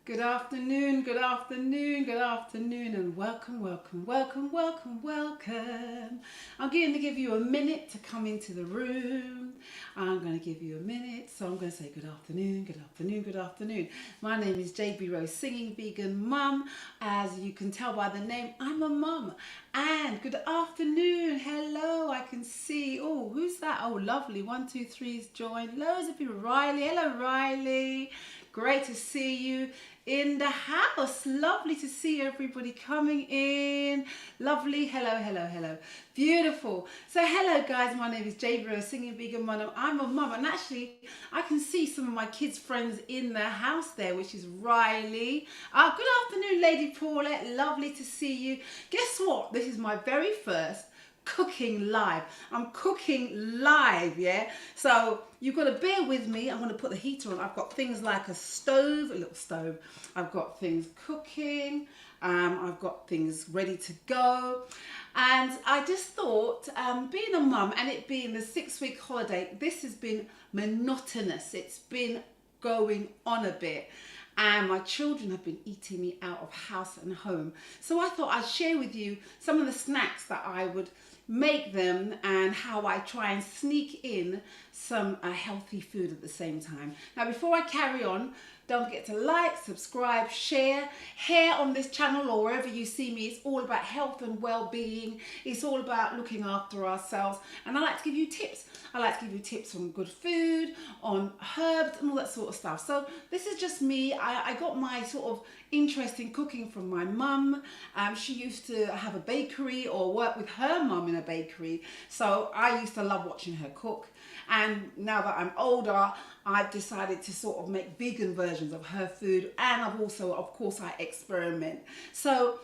Good afternoon, good afternoon, good afternoon, and welcome, welcome, welcome, welcome, welcome. I'm going to give you a minute to come into the room. I'm going to give you a minute, so I'm going to say good afternoon, good afternoon, good afternoon. My name is JB Rose, singing vegan mum. As you can tell by the name, I'm a mum. And good afternoon, hello, I can see, oh, who's that? Oh, lovely, 1, 2, 3's joined. Loads of people, Riley, hello, Riley. Great to see you in the house. Lovely to see everybody coming in. Lovely. Hello, hello, hello. Beautiful. So hello guys, my name is Jade Rose, singing vegan mum. I'm a mum, and actually I can see some of my kids' friends in the house there, which is Riley. Good afternoon, Lady Paulette. Lovely to see you. Guess what? This is my very first cooking live. I'm cooking live, yeah? So you've got to bear with me. I'm going to put the heater on. I've got things like a stove, a little stove. I've got things cooking. I've got things ready to go. And I just thought, being a mum and it being the 6-week holiday, this has been monotonous. It's been going on a bit. And my children have been eating me out of house and home. So I thought I'd share with you some of the snacks that I would make them and how I try and sneak in some healthy food at the same time. Now, before I carry on, don't forget to like, subscribe, share. Here on this channel or wherever you see me, it's all about health and well-being. It's all about looking after ourselves. And I like to give you tips. I like to give you tips on good food, on herbs and all that sort of stuff. So this is just me. I got my sort of interest in cooking from my mum. She used to have a bakery or work with her mum in a bakery. So I used to love watching her cook. And now that I'm older, I've decided to sort of make vegan versions of her food, and I've also, of course, I experiment. So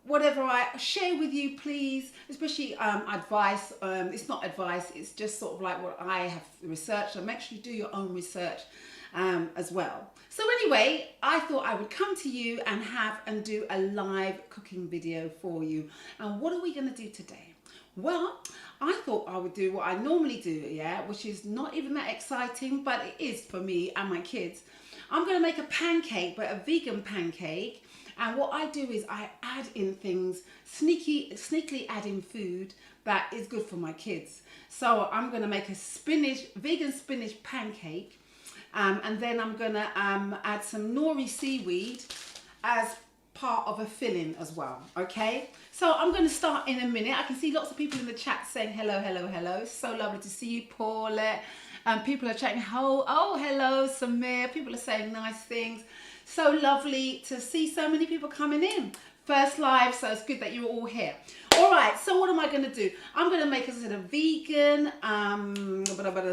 whatever I share with you, please, especially advice, it's not advice, it's just sort of like what I have researched. So make sure you do your own research as well. So anyway, I thought I would come to you and do a live cooking video for you. And what are we going to do today? Well, I thought I would do what I normally do, yeah, which is not even that exciting, but it is for me and my kids. I'm going to make a pancake, but a vegan pancake. And what I do is I add in things, sneakily add in food that is good for my kids. So I'm going to make a vegan spinach pancake. And then I'm going to add some nori seaweed as part of a filling as well, okay? So I'm going to start in a minute. I can see lots of people in the chat saying hello, hello, hello. So lovely to see you, Paulette. People are chatting, oh, hello, Samir. People are saying nice things. So lovely to see so many people coming in. First live, so it's good that you're all here. All right, so what am I going to do? I'm going to make a vegan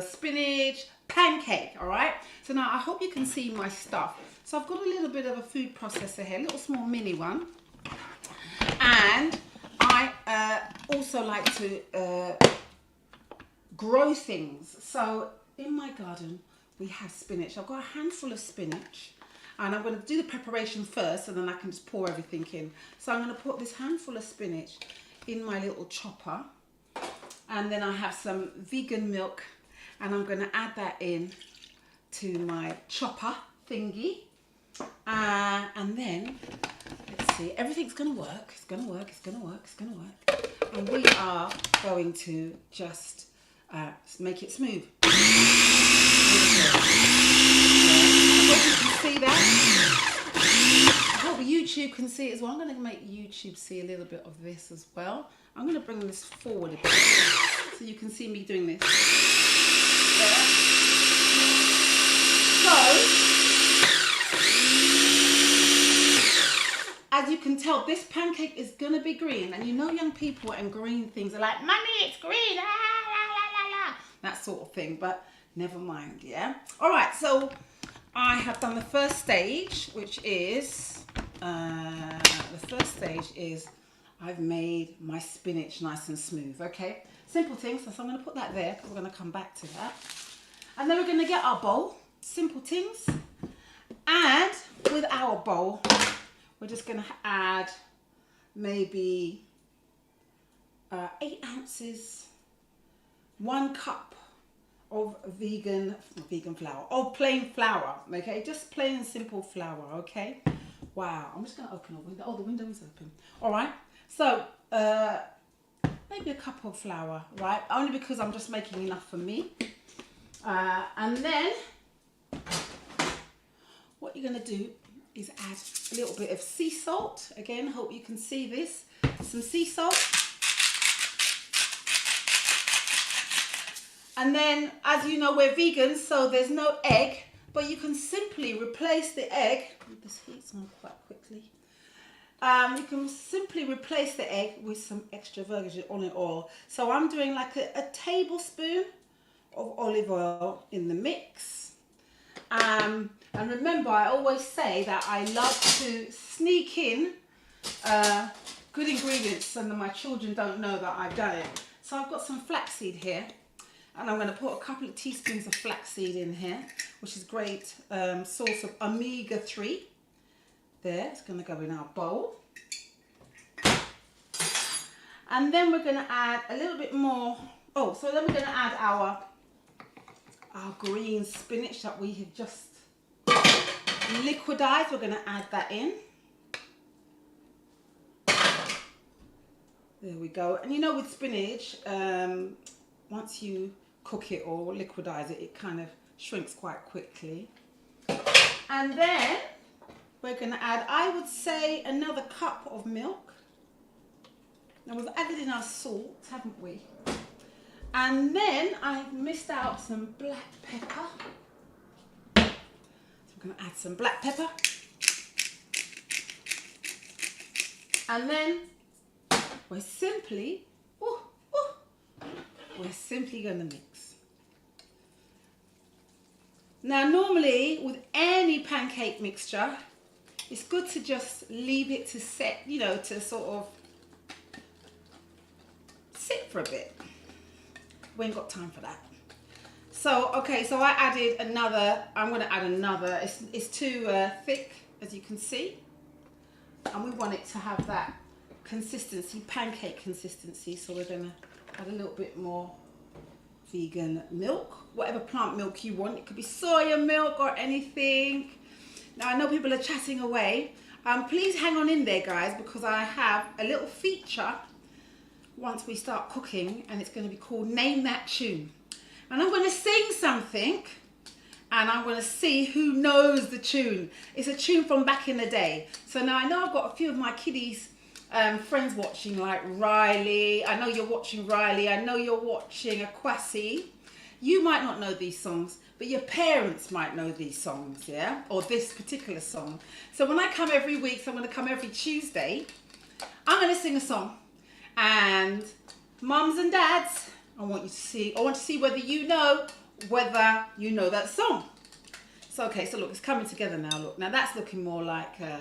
spinach pancake, all right? So now I hope you can see my stuff. So I've got a little bit of a food processor here, a little small mini one. And I also like to grow things. So in my garden, we have spinach. I've got a handful of spinach. And I'm going to do the preparation first, and then I can just pour everything in. So I'm going to put this handful of spinach in my little chopper. And then I have some vegan milk, and I'm going to add that in to my chopper thingy. And then, let's see, everything's going to work. It's going to work, it's going to work, it's going to work. And we are going to just make it smooth. I hope you can see that. I hope YouTube can see it as well. I'm going to make YouTube see a little bit of this as well. I'm going to bring this forward a bit so you can see me doing this. There. So, as you can tell, this pancake is going to be green. And you know young people and green things are like, Mummy, it's green. Ah, la, la, la, la. That sort of thing. But never mind, yeah? All right, so I have done the first stage, which is, I've made my spinach nice and smooth, okay? Simple things, so I'm going to put that there because we're going to come back to that. And then we're going to get our bowl, simple things. And with our bowl, we're just going to add maybe 8 ounces, 1 cup of vegan flour, of plain flour, okay? Just plain and simple flour, okay? Wow, I'm just gonna open a window. Oh, the window is open. All right, so maybe a cup of flour, right? Only because I'm just making enough for me. And then what you're gonna do is add a little bit of sea salt. Again, hope you can see this. Some sea salt. And then, as you know, we're vegans, so there's no egg, but you can simply replace the egg. This heats on quite quickly. You can simply replace the egg with some extra virgin olive oil. So I'm doing like a tablespoon of olive oil in the mix. And remember, I always say that I love to sneak in good ingredients so that my children don't know that I've done it. So I've got some flaxseed here. And I'm going to put a couple of teaspoons of flaxseed in here, which is great source of omega-3. There, it's going to go in our bowl. And then we're going to add a little bit more. Oh, so then we're going to add our green spinach that we have just liquidized. We're going to add that in. There we go. And you know, with spinach, once you cook it or liquidize it, it kind of shrinks quite quickly. And then we're going to add, I would say, another cup of milk. Now we've added in our salt, haven't we? And then I've missed out some black pepper. So I'm going to add some black pepper. And then we're simply going to mix. Now normally with any pancake mixture, it's good to just leave it to set, you know, to sort of sit for a bit. We ain't got time for that. So, okay, so I added another, I'm going to add another, it's too thick, as you can see. And we want it to have that consistency, pancake consistency, so we're going to add a little bit more vegan milk, whatever plant milk you want. It could be soya milk or anything. Now I know people are chatting away. Please hang on in there, guys, because I have a little feature once we start cooking, and it's going to be called Name That Tune. And I'm going to sing something, and I'm going to see who knows the tune. It's a tune from back in the day. So now I know I've got a few of my kiddies friends watching, like Riley. I know you're watching Riley. I know you're watching Akwasi. You might not know these songs, but your parents might know these songs, yeah? Or this particular song. So when I come every week, so I'm going to come every Tuesday, I'm going to sing a song. And mums and dads, I want to see whether you know that song. So, okay, so look, it's coming together now, look. Now that's looking more like a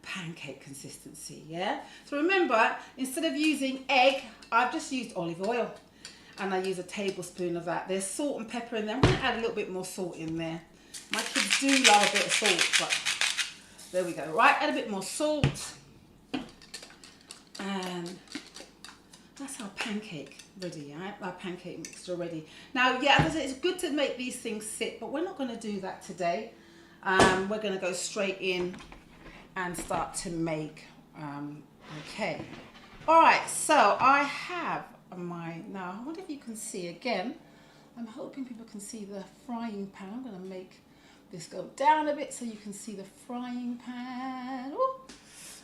pancake consistency, yeah? So remember, instead of using egg, I've just used olive oil. And I use a tablespoon of that. There's salt and pepper in there. I'm going to add a little bit more salt in there. My kids do love a bit of salt, but there we go. Right, add a bit more salt. And that's our pancake ready, right? Our pancake mixture ready. Now, yeah, as I said, it's good to make these things sit, but we're not going to do that today. We're going to go straight in and start to make, okay. All right, so I have now, I wonder if you can see again. I'm hoping people can see the frying pan. I'm going to make this go down a bit so you can see the frying pan. Ooh.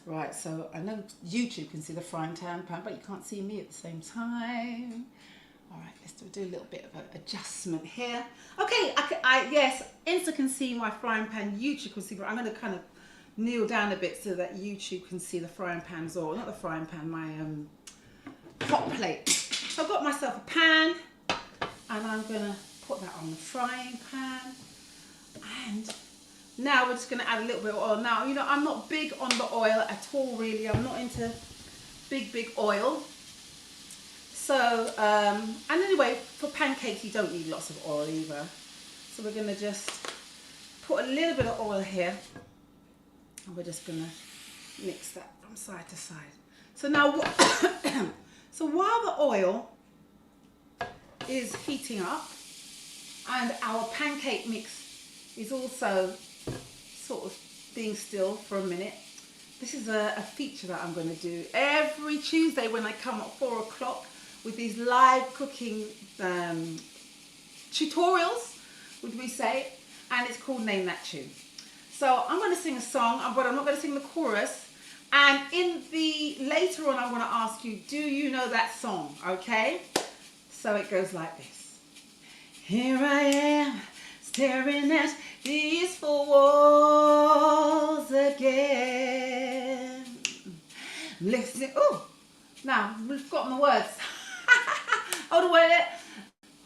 Right, so I know YouTube can see the frying pan, but you can't see me at the same time. All right, let's do a little bit of an adjustment here. Okay, yes, Insta can see my frying pan, YouTube can see, but I'm going to kind of kneel down a bit so that YouTube can see the frying pan as well. Not the frying pan, my hot plate. So I've got myself a pan, and I'm going to put that on the frying pan. And now we're just going to add a little bit of oil. Now, you know, I'm not big on the oil at all, really. I'm not into big oil. So, and anyway, for pancakes, you don't need lots of oil either. So we're going to just put a little bit of oil here. And we're just going to mix that from side to side. So now, so while the oil is heating up, and our pancake mix is also sort of being still for a minute. This is a feature that I'm going to do every Tuesday when I come at 4 o'clock with these live cooking tutorials, would we say, and it's called Name That Tune. So I'm going to sing a song, but I'm not going to sing the chorus. And later on, I'm going to ask you, do you know that song? Okay? So it goes like this. Here I am, staring at these four walls again. Listening. Oh, now we've forgotten the words. Hold on, wait.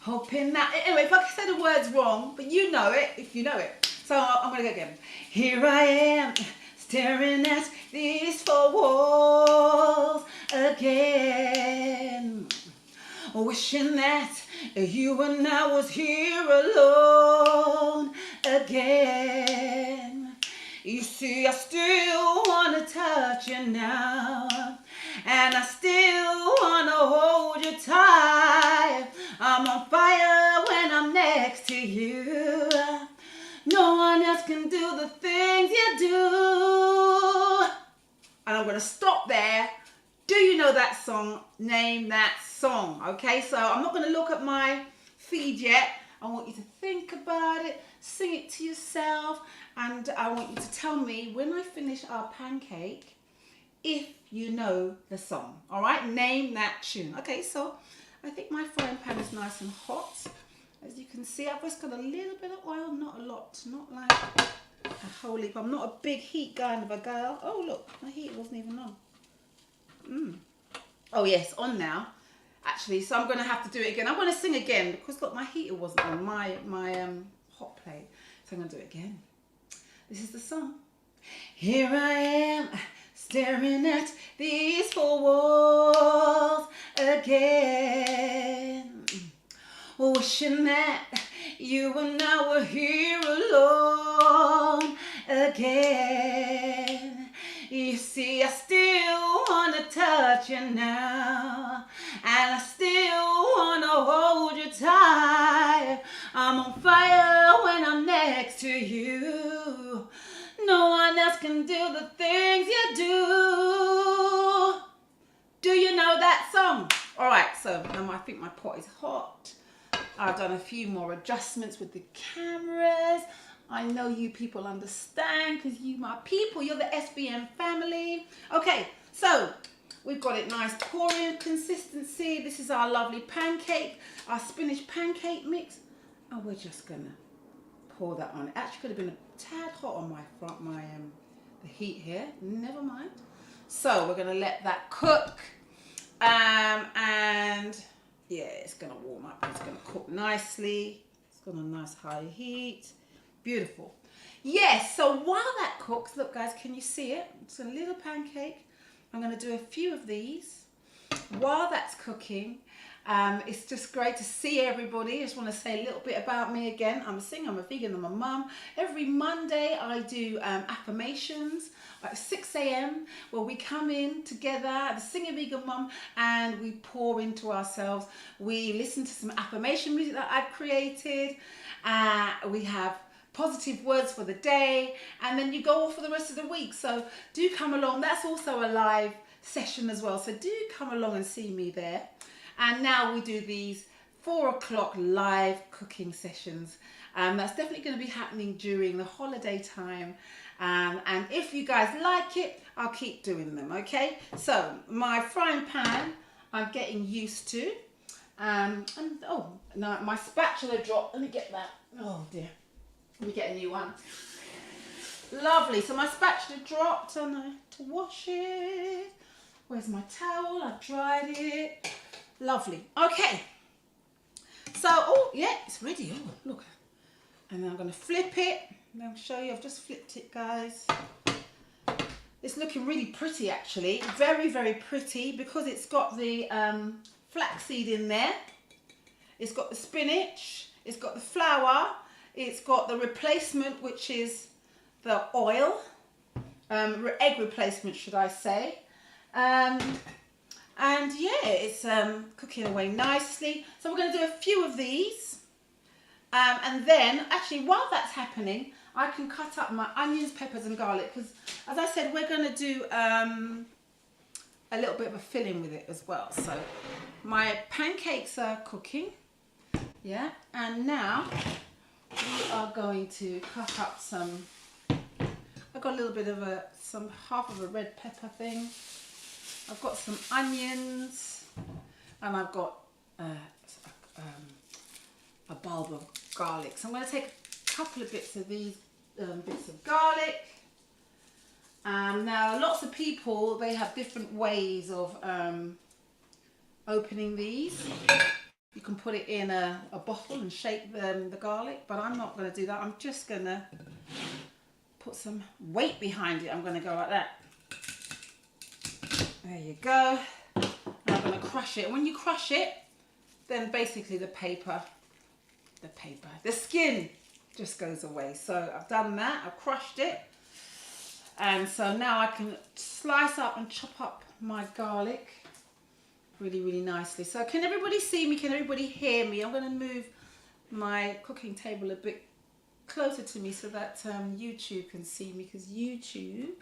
Hoping that. Anyway, if I say the words wrong, but you know it, if you know it. So I'm going to go again. Here I am, staring at these four walls again. Wishing that you and I was here alone again. You see, I still want to touch you now, and I still want to hold you tight. I'm on fire when I'm next to you. No one else can do the things you do. And I'm going to stop there. Do you know that song? Name that song. Okay, so I'm not going to look at my feed yet. I want you to think about it, sing it to yourself, and I want you to tell me when I finish our pancake if you know the song. All right, name that tune. Okay, so I think my frying pan is nice and hot. As you can see, I've just got a little bit of oil, not a lot, not like a whole heap. I'm not a big heat kind of a girl. Oh, look, my heat wasn't even on. Oh yes, on now. Actually, so I'm going to have to do it again. I'm going to sing again because look, my heater wasn't on my hot plate. So I'm going to do it again. This is the song. Here I am, staring at these four walls again. Wishing that you and I were here alone again. You see, I still want to touch you now, and I still want to hold you tight. I'm on fire when I'm next to you. No one else can do the things you do. Do you know that song? All right, so now I think my pot is hot. I've done a few more adjustments with the cameras. I know you people understand because you my people, you're the SBM family. Okay, so we've got it nice pouring consistency. This is our lovely pancake, our spinach pancake mix. And we're just gonna pour that on. It actually could have been a tad hot on the heat here. Never mind. So we're gonna let that cook. And yeah, it's gonna warm up. It's gonna cook nicely. It's got a nice high heat. Beautiful. Yes, so while that cooks, look guys, can you see it? It's a little pancake. I'm going to do a few of these while that's cooking. It's just great to see everybody. I just want to say a little bit about me again. I'm a singer, I'm a vegan, I'm a mum. Every Monday I do affirmations at 6 a.m. where we come in together, the Singer Vegan Mum, and we pour into ourselves. We listen to some affirmation music that I've created. We have positive words for the day, and then you go off for the rest of the week. So do come along. That's also a live session as well. So do come along and see me there. And now we do these 4 o'clock live cooking sessions. That's definitely going to be happening during the holiday time. And if you guys like it, I'll keep doing them, okay? So my frying pan, I'm getting used to. And oh, no, my spatula dropped. Let me get that. Oh dear. Let me get a new one. Lovely. So my spatula dropped and I have to wash it. Where's my towel? I've dried it. Lovely. Okay. So, oh yeah, it's ready. Oh, look. And then I'm going to flip it. And I'll show you. I've just flipped it, guys. It's looking really pretty, actually. Very, very pretty because it's got the flaxseed in there. It's got the spinach. It's got the flour. It's got the replacement, which is the oil. Egg replacement, should I say. And yeah, it's cooking away nicely. So we're going to do a few of these. And then, actually, while that's happening, I can cut up my onions, peppers and garlic. Because, as I said, we're going to do a little bit of a filling with it as well. So my pancakes are cooking. Yeah. And now we are going to cut up some... I've got a little bit of half of a red pepper thing. I've got some onions, and I've got a bulb of garlic. So I'm going to take a couple of bits of these bits of garlic. Now, lots of people, they have different ways of opening these. You can put it in a bottle and shake the garlic, but I'm not going to do that. I'm just going to put some weight behind it. I'm going to go like that. There you go. And I'm going to crush it. And when you crush it, then basically the skin just goes away. So I've done that. I've crushed it. And so now I can slice up and chop up my garlic really, really nicely. So can everybody see me? Can everybody hear me? I'm going to move my cooking table a bit closer to me so that YouTube can see me, because YouTube,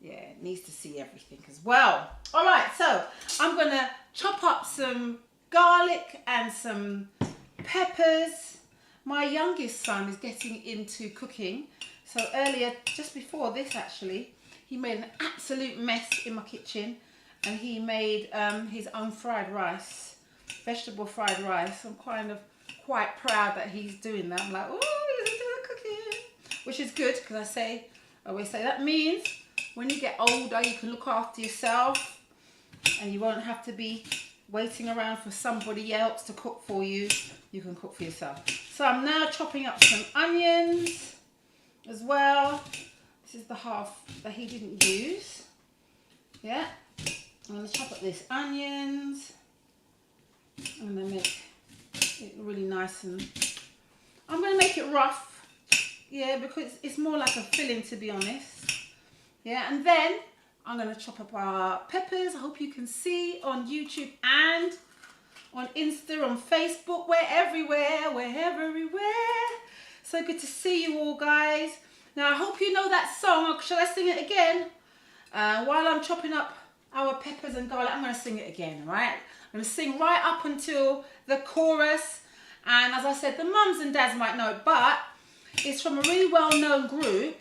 yeah, it needs to see everything as well. All right, so I'm going to chop up some garlic and some peppers. My youngest son is getting into cooking. So earlier, just before this actually, he made an absolute mess in my kitchen, and he made his own fried rice, vegetable fried rice. I'm quite proud that he's doing that. I'm like, oh, he's into the cooking, which is good, because I always say that means when you get older, you can look after yourself, and you won't have to be waiting around for somebody else to cook for you. You can cook for yourself. So I'm now chopping up some onions as well. This is the half that he didn't use. Yeah, I'm going to chop up these onions. I'm going to make it really nice, and I'm going to make it rough. Yeah, because it's more like a filling, to be honest. Yeah, and then I'm going to chop up our peppers. I hope you can see on YouTube and on Insta, on Facebook. We're everywhere. We're everywhere. So good to see you all, guys. Now, I hope you know that song. Shall I sing it again? While I'm chopping up our peppers and garlic, I'm going to sing it again, right? I'm going to sing right up until the chorus. And as I said, the mums and dads might know it, but it's from a really well-known group.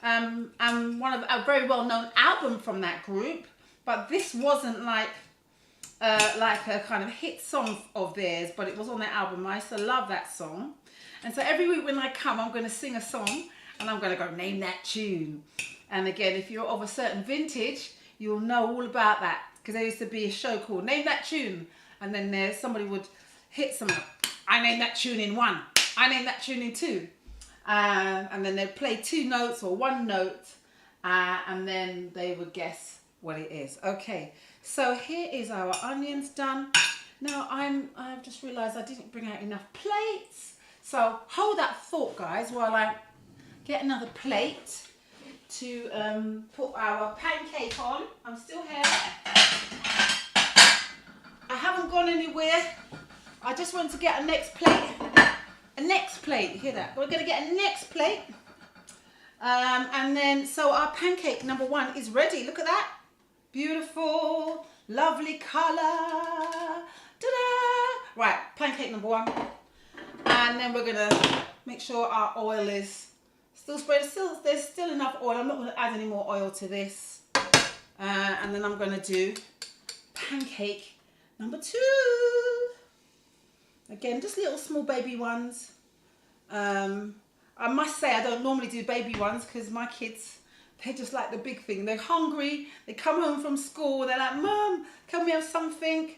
And a very well-known album from that group. But this wasn't like a kind of hit song of theirs, but it was on their album. I used to love that song. And so every week when I come, I'm going to sing a song, and I'm going to go, name that tune. And again, if you're of a certain vintage, you'll know all about that, because there used to be a show called Name That Tune, and then somebody would hit something. I named that tune in 1. I named that tune in 2. And then they'd play 2 notes or 1 note, and then they would guess what it is. Okay, so here is our onions done. Now I've just realised I didn't bring out enough plates. So hold that thought, guys, while I get another plate to put our pancake on. I'm still here. I haven't gone anywhere. I just want to get a next plate. A next plate, you hear that? We're going to get a next plate. And then, so our pancake number 1 is ready. Look at that. Beautiful, lovely colour. Ta-da! Right, pancake number 1. And then we're going to make sure our oil is still spread. There's still enough oil. I'm not going to add any more oil to this. And then I'm going to do pancake number 2. Again, just little small baby ones. I must say I don't normally do baby ones, because my kids, they just like the big thing. They're hungry. They come home from school. They're like, Mum, can we have something?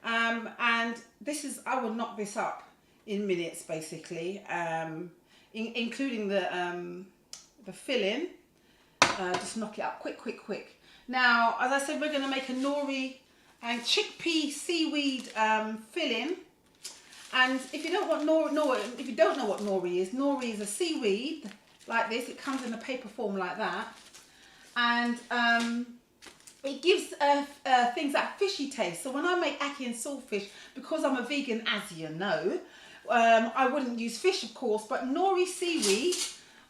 And this is, I will knock this up in minutes, basically, including the filling. Just knock it up quick. Now, as I said, we're going to make a nori and chickpea seaweed filling. And if you don't know what nori is a seaweed like this. It comes in a paper form like that. And it gives things that fishy taste. So when I make ackee and saltfish, because I'm a vegan, as you know, I wouldn't use fish, of course, but nori seaweed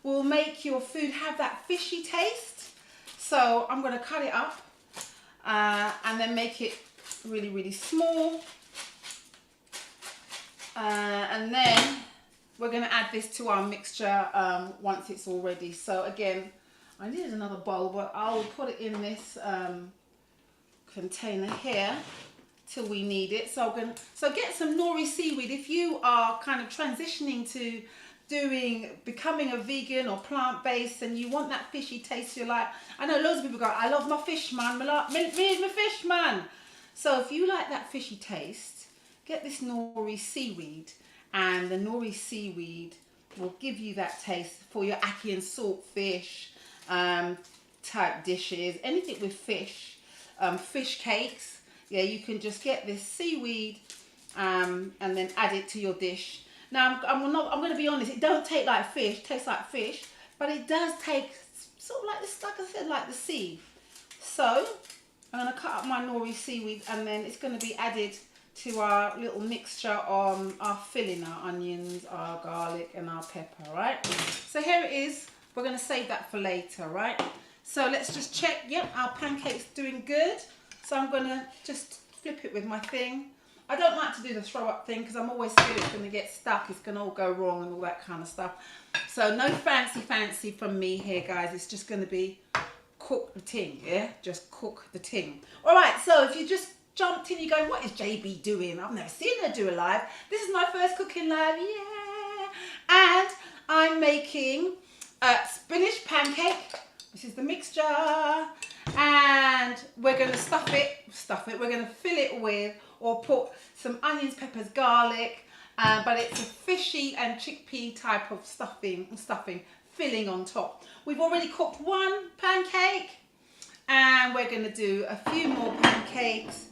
will make your food have that fishy taste. So I'm going to cut it up and then make it really, really small. And then we're going to add this to our mixture once it's all ready. So again, I needed another bowl, but I'll put it in this container here till we need it. So get some nori seaweed if you are kind of transitioning to becoming a vegan or plant-based and you want that fishy taste. You're like, I know loads of people go, I love my fish, man. Where's my fish, man? So if you like that fishy taste, get this nori seaweed, and the nori seaweed will give you that taste for your ackee and saltfish type dishes, anything with fish, fish cakes. Yeah, you can just get this seaweed and then add it to your dish. Now I'm going to be honest, it don't taste like fish, but it does take sort of like this, like I said, like the sea. So I'm going to cut up my nori seaweed, and then it's going to be added to our little mixture on our filling, our onions, our garlic and our pepper, right? So here it is. We're going to save that for later, right? So let's just check. Yep, our pancake's doing good. So I'm going to just flip it with my thing. I don't like to do the throw up thing because I'm always scared it's going to get stuck. It's going to all go wrong and all that kind of stuff. So no fancy from me here, guys. It's just going to be cook the ting, yeah? Just cook the ting. All right, so if you just jumped in, you go, what is JB doing? I've never seen her do a live. This is my first cooking live, yeah. And I'm making a spinach pancake. This is the mixture. And we're going to stuff it. We're going to fill it with, or put some onions, peppers, garlic, but it's a fishy and chickpea type of stuffing, filling on top. We've already cooked one pancake, and we're going to do a few more pancakes.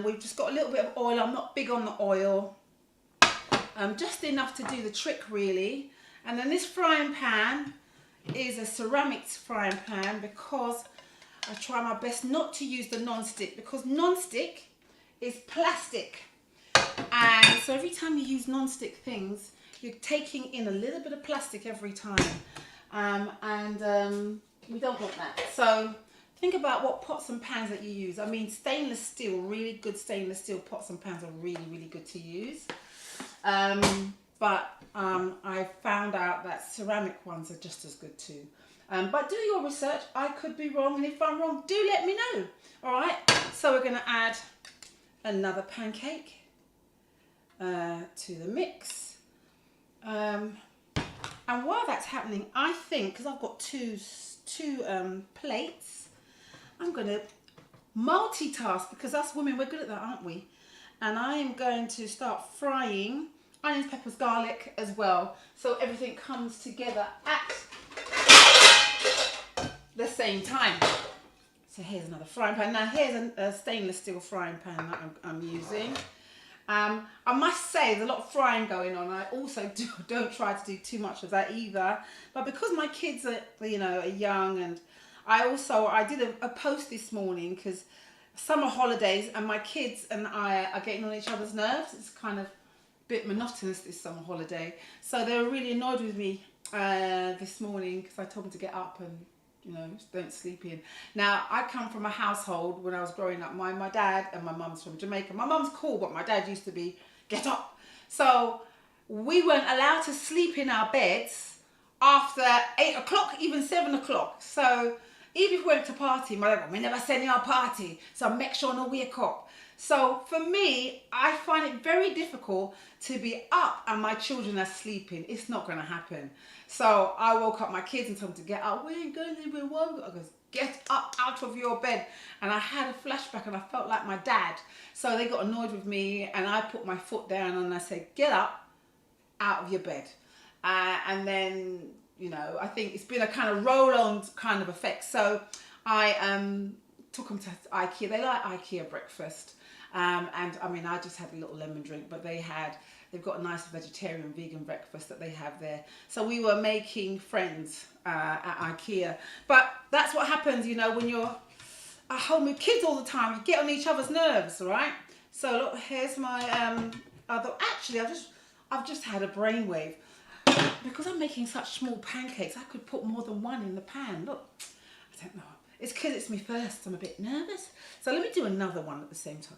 We've just got a little bit of oil. I'm not big on the oil, just enough to do the trick really. And then this frying pan is a ceramics frying pan, because I try my best not to use the non-stick, because non-stick is plastic, and so every time you use non-stick things, you're taking in a little bit of plastic every time, and we don't want that. So think about what pots and pans that you use. I mean, stainless steel, really good stainless steel pots and pans are really, really good to use. But I found out that ceramic ones are just as good too. But do your research. I could be wrong, and if I'm wrong, do let me know. All right, so we're going to add another pancake to the mix. And while that's happening, I think, because I've got two plates, I'm going to multitask, because us women, we're good at that, aren't we? And I am going to start frying onions, peppers, garlic as well, so everything comes together at the same time. So here's another frying pan. Now here's a stainless steel frying pan that I'm using. I must say there's a lot of frying going on. I also don't try to do too much of that either. But because my kids are, are young, and I did a post this morning because summer holidays and my kids and I are getting on each other's nerves. It's kind of a bit monotonous this summer holiday. So they were really annoyed with me this morning because I told them to get up and don't sleep in. Now, I come from a household when I was growing up. My dad and my mum's from Jamaica. My mum's cool, but my dad used to be, get up. So we weren't allowed to sleep in our beds after 8 o'clock, even 7 o'clock. So even if we went to party, my dad, we never send you a party, so make sure no wake up. So for me, I find it very difficult to be up and my children are sleeping. It's not going to happen. So I woke up my kids and told them to get up. Where are you going? I goes, get up out of your bed. And I had a flashback and I felt like my dad. So they got annoyed with me and I put my foot down and I said, get up out of your bed. And then, I think it's been a kind of roll-on kind of effect. So I took them to IKEA. They like IKEA breakfast. And I mean, I just had a little lemon drink, but they've got a nice vegetarian vegan breakfast that they have there. So we were making friends at IKEA. But that's what happens, when you're at home with kids all the time. You get on each other's nerves, right? So look, here's my other. Actually, I've just had a brainwave because I'm making such small pancakes. I could put more than one in the pan. Look, I don't know. It's because it's my first. I'm a bit nervous. So let me do another one at the same time.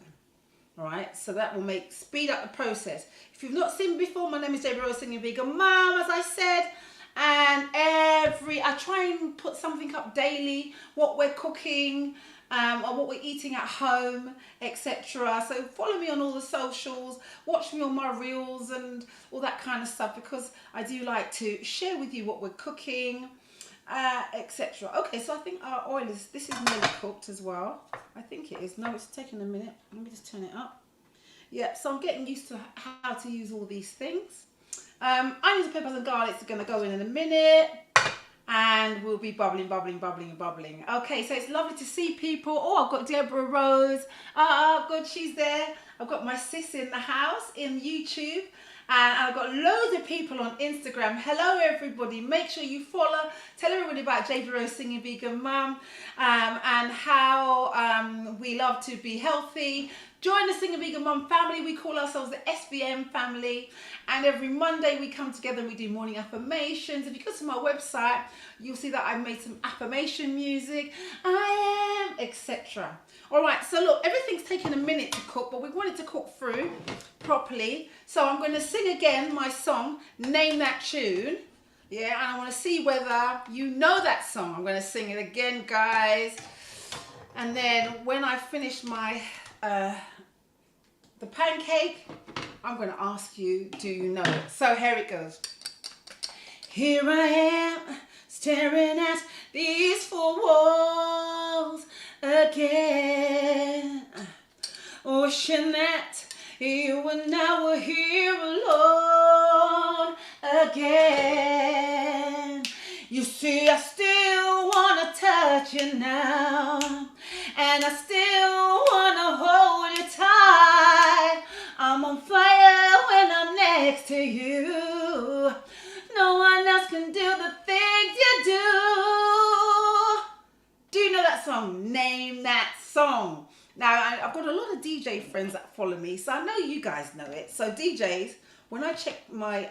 All right, so that will speed up the process. If you've not seen me before, my name is Deborah, Singing Vegan Mum, as I said. And I try and put something up daily, what we're cooking, or what we're eating at home, etc. So follow me on all the socials, watch me on my reels and all that kind of stuff, because I do like to share with you what we're cooking, etc. Okay, so I think our oil this is nearly cooked as well. I think it is. No, it's taking a minute. Let me just turn it up. Yeah, so I'm getting used to how to use all these things. Onions, peppers and garlic are going to go in a minute, and we'll be bubbling. Okay, so it's lovely to see people. Oh, I've got Deborah Rose. Good, she's there. I've got my sis in the house in YouTube, and I've got loads of people on Instagram. Hello, everybody. Make sure you follow. Tell everybody about Deborah Rose, Singing Vegan Mum, and how we love to be healthy. Join the Singing Vegan Mum family. We call ourselves the SVM family. And every Monday we come together and we do morning affirmations. If you go to my website, you'll see that I've made some affirmation music. I am, etc. All right, so look, everything's taken a minute to cook, but we wanted to cook through properly. So I'm going to sing again my song, Name That Tune. Yeah, and I want to see whether you know that song. I'm going to sing it again, guys. And then when I finish my the pancake, I'm going to ask you, do you know it? So here it goes. Here I am, staring at these four walls again, wishing that you and I were here alone again. You see, I still want to touch you now, and I still want to hold you tight. I'm on fire when I'm next to you. No one else can do the things you do. Do you know that song? Name that song. Now, I've got a lot of DJ friends that follow me, so I know you guys know it. So DJs, when I check my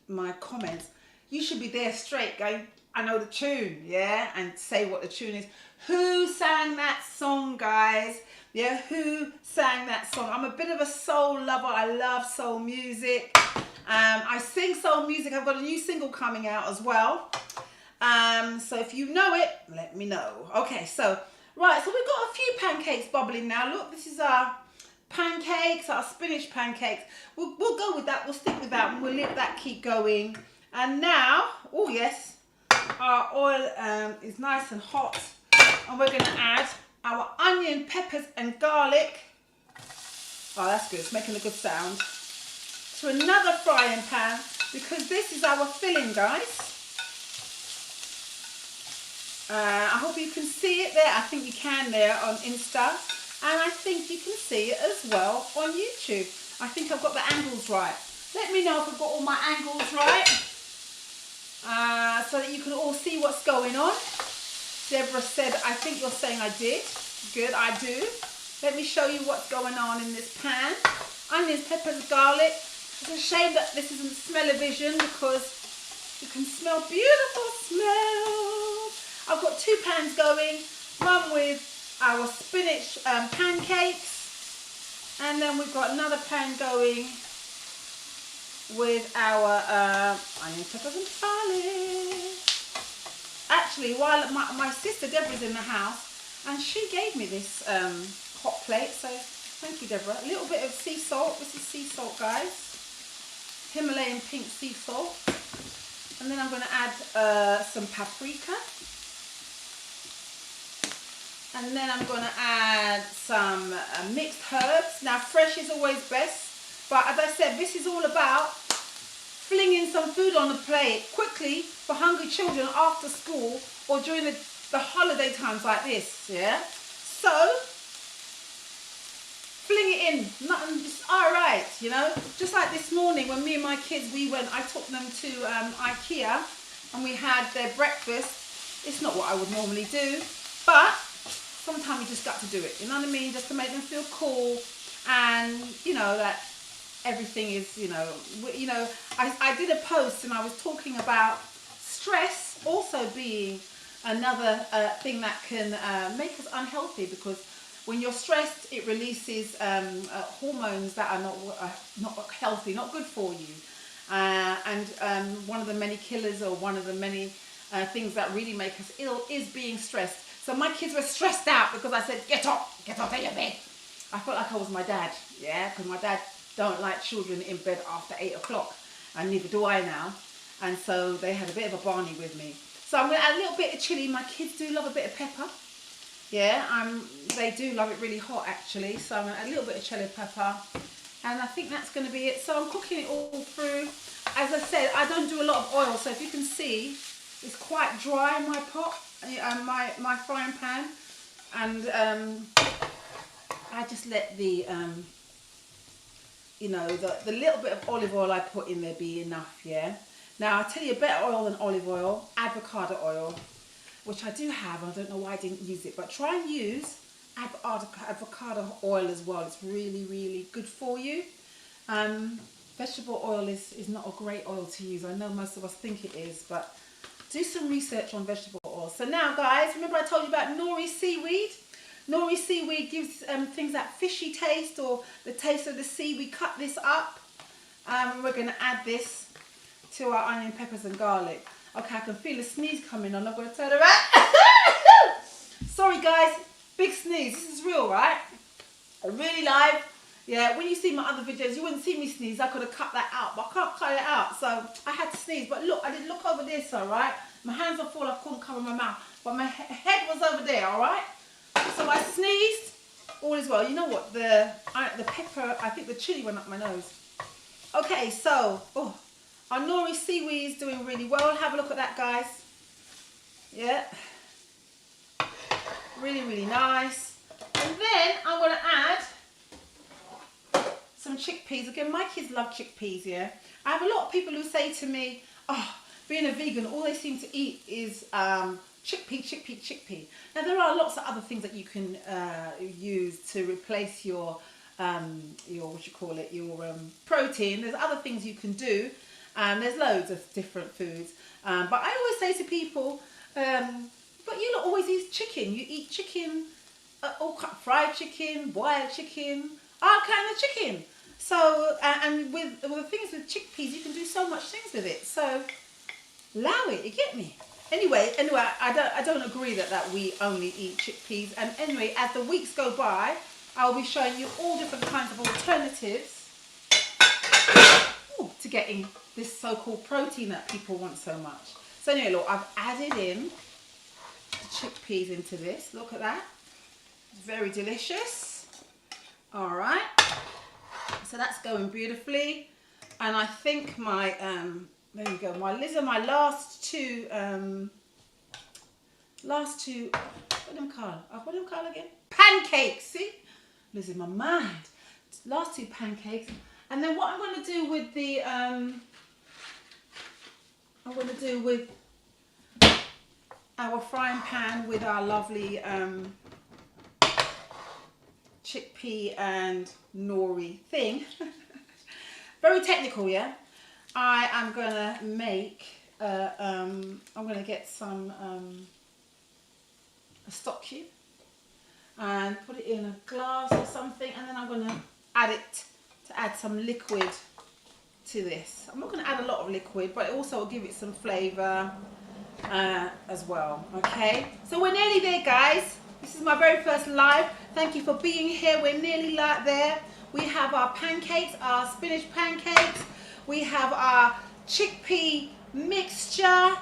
my comments, you should be there straight going, I know the tune, yeah? And say what the tune is. Who sang that song, guys? Yeah, who sang that song? I'm a bit of a soul lover. I love soul music. I sing soul music. I've got a new single coming out as well. So if you know it, let me know. Okay, so, right, so we've got a few pancakes bubbling now. Look, this is our pancakes, our spinach pancakes. We'll go with that. We'll stick with that, and we'll let that keep going. And now, oh yes, our oil is nice and hot, and we're going to add our onion, peppers and garlic. Oh, that's good. It's making a good sound. To another frying pan, because this is our filling, guys. I hope you can see it there. I think you can there on Insta, and I think you can see it as well on YouTube. I think I've got the angles right. Let me know if I've got all my angles right, so that you can all see what's going on. Deborah said, I think you're saying I did. Good, I do. Let me show you what's going on in this pan. Onions, peppers, garlic. It's a shame that this isn't smell-o-vision, because you can smell beautiful smells. I've got two pans going. One with our spinach pancakes, and then we've got another pan going with our onions, peppers and garlic. Actually, while my sister Deborah's in the house, and she gave me this hot plate, so thank you, Deborah. A little bit of sea salt. This is sea salt, guys. Himalayan pink sea salt. And then I'm going to add some paprika. And then I'm going to add some mixed herbs. Now, fresh is always best, but as I said, this is all about flinging some food on the plate quickly for hungry children after school or during the holiday times like this, yeah? So, fling it in, nothing, just all right, you know? Just like this morning when me and my kids, I took them to IKEA and we had their breakfast. It's not what I would normally do, but sometimes you just got to do it, you know what I mean, just to make them feel cool, and you know that everything is, I did a post and I was talking about stress also being another thing that can make us unhealthy, because when you're stressed, it releases hormones that are not healthy, not good for you. And one of the many killers, or one of the many things that really make us ill, is being stressed. So my kids were stressed out because I said, get up out of your bed. I felt like I was my dad, yeah, because my dad don't like children in bed after 8 o'clock, and neither do I now. And so they had a bit of a Barney with me. So I'm going to add a little bit of chilli. My kids do love a bit of pepper. Yeah, they do love it really hot actually. So I'm going to add a little bit of chili pepper. And I think that's going to be it. So I'm cooking it all through. As I said, I don't do a lot of oil. So if you can see, it's quite dry in my pot, my frying pan. And I just let the, the little bit of olive oil I put in there be enough, yeah? Now, I'll tell you, better oil than olive oil, avocado oil, which I do have. I don't know why I didn't use it, but try and use avocado oil as well. It's really, really good for you. Vegetable oil is not a great oil to use. I know most of us think it is, but do some research on vegetable oil. So now, guys, remember I told you about nori seaweed? Nori seaweed gives things that fishy taste, or the taste of the sea. We cut this up. We're going to add this to our onion, peppers and garlic. Okay, I can feel a sneeze coming on. I'm going to turn around. Sorry guys, big sneeze. This is real, right? Really live. Yeah, when you see my other videos, you wouldn't see me sneeze. I could have cut that out, but I can't cut it out. So I had to sneeze. But look, I did look over this, all right? My hands are full. I couldn't cover my mouth. But my head was over there, all right? So I sneezed. All is well. You know what? The pepper, I think the chili went up my nose. Okay, so, our nori seaweed is doing really well. Have a look at that, guys. Yeah. Really, really nice. And then I'm going to add some chickpeas. Again, my kids love chickpeas, yeah. I have a lot of people who say to me, oh, being a vegan, all they seem to eat is chickpea. Now, there are lots of other things that you can use to replace your protein. There's other things you can do. There's loads of different foods. But I always say to people, but you don't always eat chicken. You eat chicken, fried chicken, boiled chicken, all kind of chicken. So, and with the things with chickpeas, you can do so much things with it. So, allow it, you get me? Anyway, I don't agree that we only eat chickpeas. And anyway, as the weeks go by, I'll be showing you all different kinds of alternatives to getting this so-called protein that people want so much. So anyway, look, I've added in the chickpeas into this. Look at that. It's very delicious. All right. So that's going beautifully. And I think my, there you go. These are my last two, what do them call again? Pancakes, see? Losing my mind. Last two pancakes. And then what I'm going to do with the, our frying pan with our lovely chickpea and nori thing. Very technical, yeah? I am going to make, I'm going to get some, a stock cube and put it in a glass or something, and then I'm going to add some liquid to this. I'm not going to add a lot of liquid, but it also will give it some flavour as well. Okay, so we're nearly there, guys. This is my very first live. Thank you for being here. We're nearly there. We have our pancakes, our spinach pancakes. We have our chickpea mixture.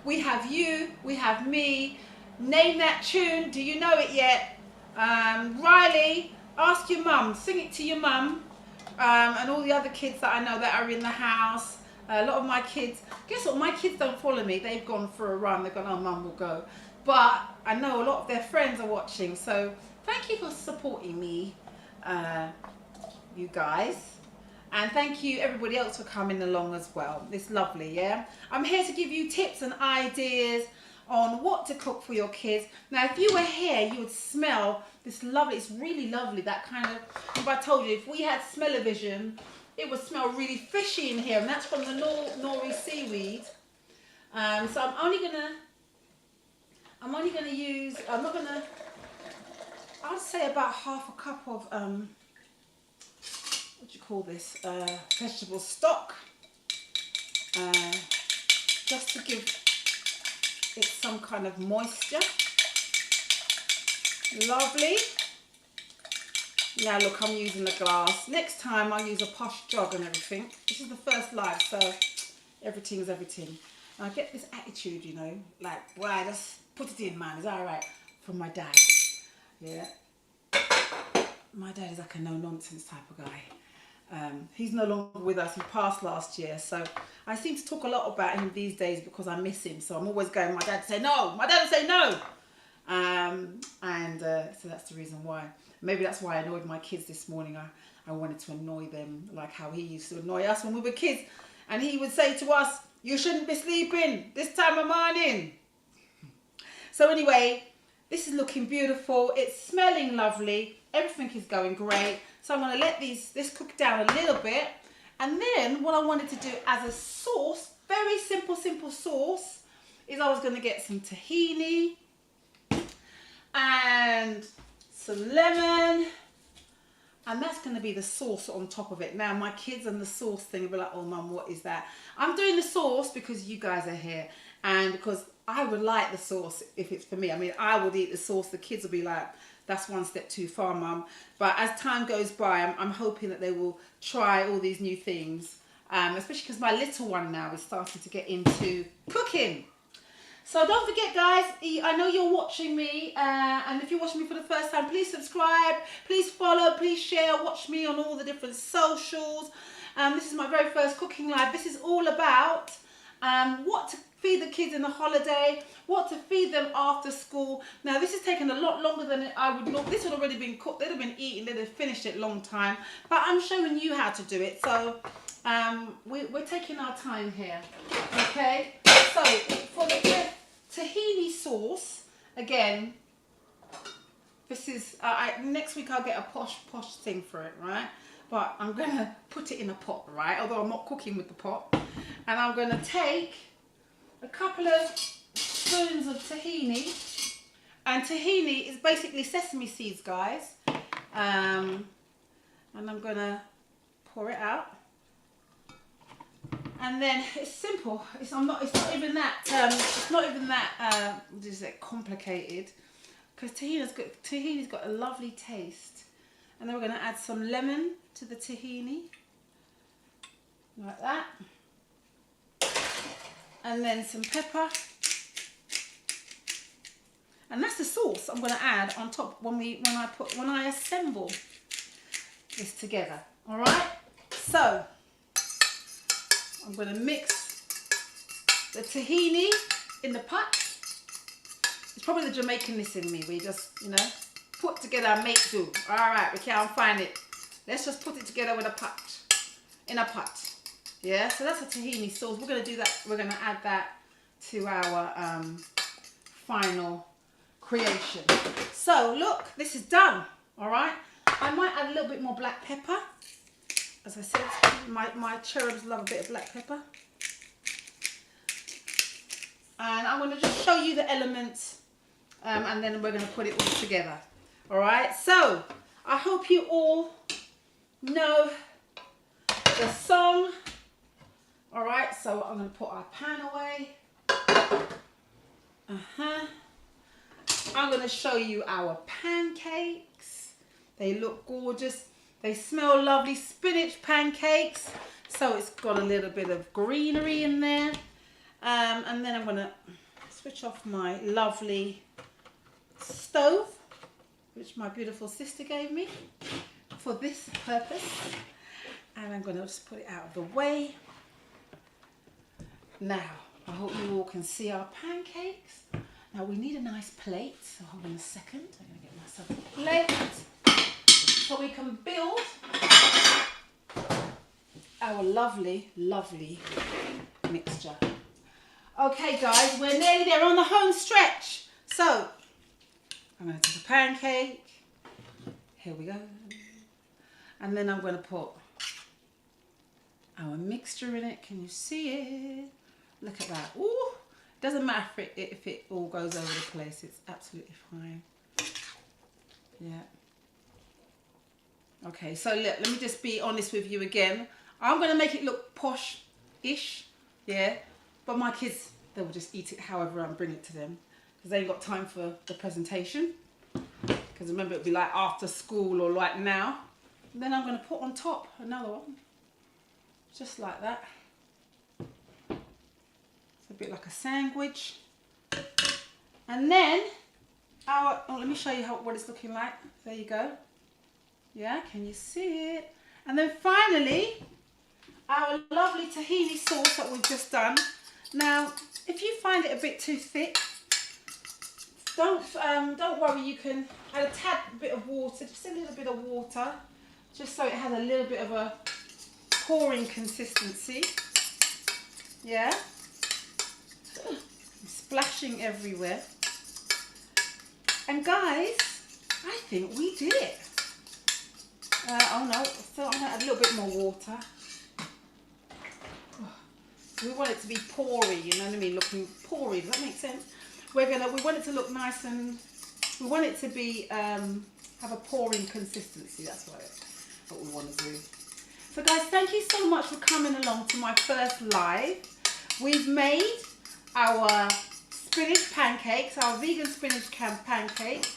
We have you. We have me. Name that tune. Do you know it yet? Riley, ask your mum. Sing it to your mum. And all the other kids that I know that are in the house. A lot of my kids, guess what? My kids don't follow me. They've gone for a run. They've gone, oh, mum will go. But I know a lot of their friends are watching. So thank you for supporting me, you guys. And thank you everybody else for coming along as well. It's lovely, yeah? I'm here to give you tips and ideas on what to cook for your kids. Now, if you were here, you would smell this lovely, it's really lovely, that kind of, if I told you, if we had smell-o-vision, it would smell really fishy in here, and that's from the nori seaweed. So I'm only gonna use, I'd say about half a cup of, what do you call this, vegetable stock, just to give it some kind of moisture. Lovely. Now look, I'm using a glass. Next time I'll use a posh jug and everything. This is the first live, so everything's everything. And I get this attitude, you know, like, why, just put it in, man, is that alright? From my dad. Yeah. My dad is like a no-nonsense type of guy. He's no longer with us. He passed last year, so I seem to talk a lot about him these days because I miss him. So I'm always going, my dad say no, my dad will say no. So that's the reason why. Maybe that's why I annoyed my kids this morning. I wanted to annoy them like how he used to annoy us when we were kids. And he would say to us, you shouldn't be sleeping this time of morning. So anyway, this is looking beautiful. It's smelling lovely. Everything is going great. So I'm going to let this cook down a little bit. And then what I wanted to do as a sauce, very simple sauce, is I was going to get some tahini and some lemon. And that's going to be the sauce on top of it. Now, my kids and the sauce thing will be like, oh, Mum, what is that? I'm doing the sauce because you guys are here. And because I would like the sauce if it's for me. I mean, I would eat the sauce. The kids will be like, that's one step too far, Mum. But as time goes by, I'm hoping that they will try all these new things. Especially because my little one now is starting to get into cooking. So don't forget, guys, I know you're watching me, and if you're watching me for the first time, please subscribe, please follow, please share, watch me on all the different socials. This is my very first cooking live. This is all about what to feed the kids in the holiday, what to feed them after school. Now, this has taken a lot longer than I would know. This would have already been cooked, they'd have been eating, they'd have finished it a long time. But I'm showing you how to do it, so we're taking our time here, okay? So, for the tahini sauce, again, this is, next week I'll get a posh thing for it, right? But I'm going to put it in a pot, right? Although I'm not cooking with the pot. And I'm going to take a couple of spoons of tahini. And tahini is basically sesame seeds, guys. And I'm going to pour it out. And then it's simple. It's not even that complicated, because tahini's got a lovely taste. And then we're going to add some lemon to the tahini, like that. And then some pepper. And that's the sauce I'm going to add on top when I assemble this together. All right. So I'm going to mix the tahini in the pot. It's probably the Jamaicanness in me. We just, you know, put together and make do. All right, we can't find it. Let's just put it together with a pot, in a pot. Yeah, so that's a tahini sauce. We're going to do that. We're going to add that to our final creation. So look, this is done. All right. I might add a little bit more black pepper. As I said, my cherubs love a bit of black pepper. And I'm going to just show you the elements, and then we're going to put it all together. All right. So I hope you all know the song. All right. So I'm going to put our pan away. I'm going to show you our pancakes. They look gorgeous. They smell lovely, spinach pancakes. So it's got a little bit of greenery in there. And then I'm going to switch off my lovely stove, which my beautiful sister gave me for this purpose. And I'm going to just put it out of the way. Now, I hope you all can see our pancakes. Now we need a nice plate. So hold on a second. I'm going to get myself a plate, so we can build our lovely, lovely mixture. Okay guys, we're nearly there on the home stretch. So, I'm going to take a pancake. Here we go. And then I'm going to put our mixture in it. Can you see it? Look at that. Ooh, doesn't matter if it all goes over the place. It's absolutely fine. Yeah. Okay, so let me just be honest with you again. I'm going to make it look posh-ish, yeah. But my kids, they will just eat it however I bring it to them. Because they ain't got time for the presentation. Because remember, it'll be like after school or like now. And then I'm going to put on top another one. Just like that. It's a bit like a sandwich. And then, let me show you what it's looking like. There you go. Yeah, can you see it? And then finally, our lovely tahini sauce that we've just done. Now, if you find it a bit too thick, don't worry, you can add a tad bit of water, just a little bit of water, just so it has a little bit of a pouring consistency. Yeah, splashing everywhere. And guys, I think we did it. Oh no, still I'm gonna add a little bit more water. We want it to be pory, you know what I mean? Looking pory, does that make sense? We want it to look nice, and we want it to be have a pouring consistency. That's what we want to do. So guys, thank you so much for coming along to my first live. We've made our spinach pancakes, our vegan spinach pancake.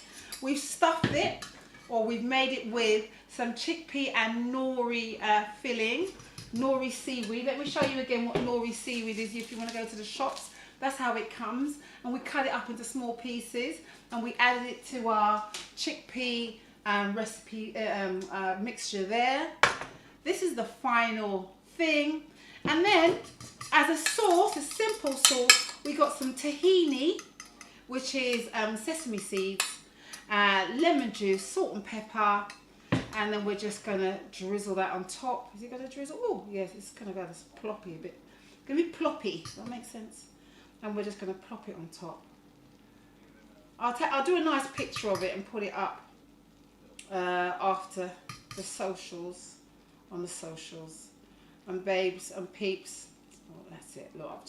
We've stuffed it, or we've made it with some chickpea and nori filling, nori seaweed. Let me show you again what nori seaweed is if you want to go to the shops. That's how it comes. And we cut it up into small pieces, and we added it to our chickpea recipe mixture there. This is the final thing. And then as a sauce, a simple sauce, we got some tahini, which is sesame seeds, lemon juice, salt and pepper, and then we're just gonna drizzle that on top. Is it gonna drizzle? Oh yes, it's gonna go this ploppy a bit. It's gonna be ploppy. Does that make sense? And we're just gonna plop it on top. I'll do a nice picture of it and put it up after the socials, on the socials. And babes and peeps. Oh, that's it. Look,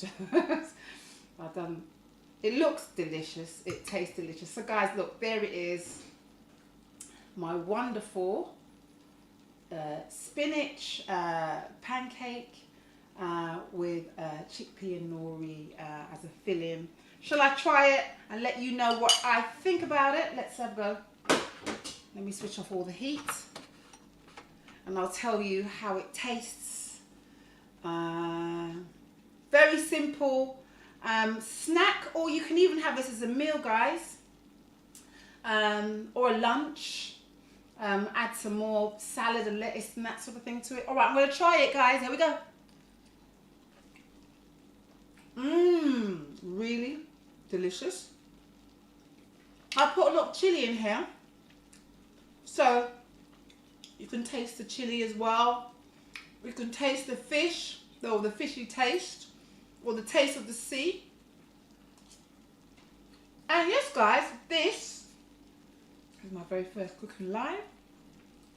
I've done. It looks delicious. It tastes delicious. So guys, look, there it is. My wonderful spinach pancake with chickpea and nori as a filling. Shall I try it and let you know what I think about it? Let's have a go. Let me switch off all the heat, and I'll tell you how it tastes. Very simple snack, or you can even have this as a meal, guys, or a lunch. Add some more salad and lettuce and that sort of thing to it. All right, I'm going to try it, guys. Here we go. Really delicious. I put a lot of chili in here, so you can taste the chili as well. You can taste the fish, or the fishy taste, or the taste of the sea. And yes, guys, this is my very first cooking live.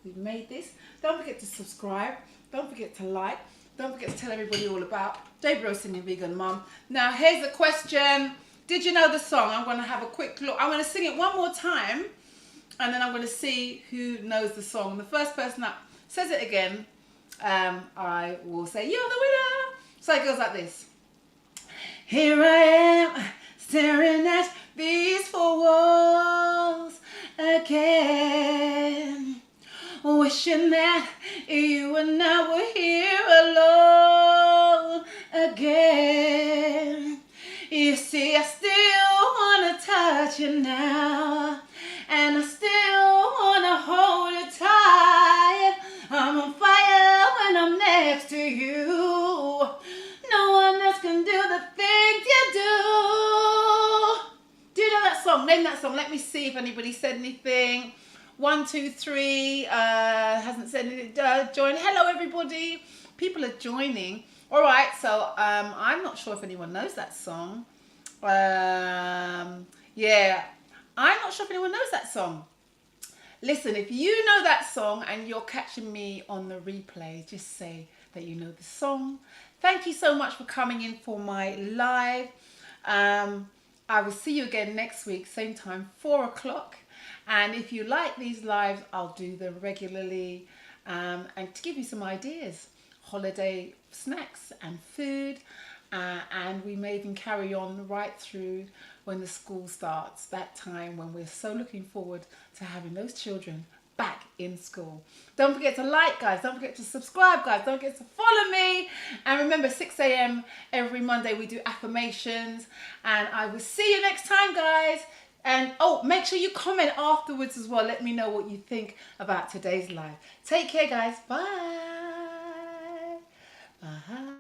We've made this. Don't forget to subscribe. Don't forget to like. Don't forget to tell everybody all about Dave Rose Singing Vegan Mum. Now, here's the question. Did you know the song? I'm going to have a quick look. I'm going to sing it one more time, and then I'm going to see who knows the song. The first person that says it again, I will say, you're the winner. So it goes like this. Here I am, staring at these four walls again, wishing that you and I were here alone again. You see, I still want to touch you now, and I still want to hold you tight. I'm on fire when I'm next to you. No one else can do the things you do. Do you know that song? Name that song. Let me see if anybody said anything. 1, 2, 3. Hasn't said anything. Join. Hello, everybody. People are joining. All right, so I'm not sure if anyone knows that song. Yeah, I'm not sure if anyone knows that song. Listen, if you know that song and you're catching me on the replay, just say that you know the song. Thank you so much for coming in for my live. I will see you again next week, same time, 4 o'clock. And if you like these lives, I'll do them regularly, and to give you some ideas, holiday snacks and food. And we may even carry on right through when the school starts, that time when we're so looking forward to having those children back in school. Don't forget to like, guys. Don't forget to subscribe, guys. Don't forget to follow me. And remember, 6 a.m. every Monday we do affirmations. And I will see you next time, guys. And oh, make sure you comment afterwards as well. Let me know what you think about today's live. Take care, guys. Bye. Bye.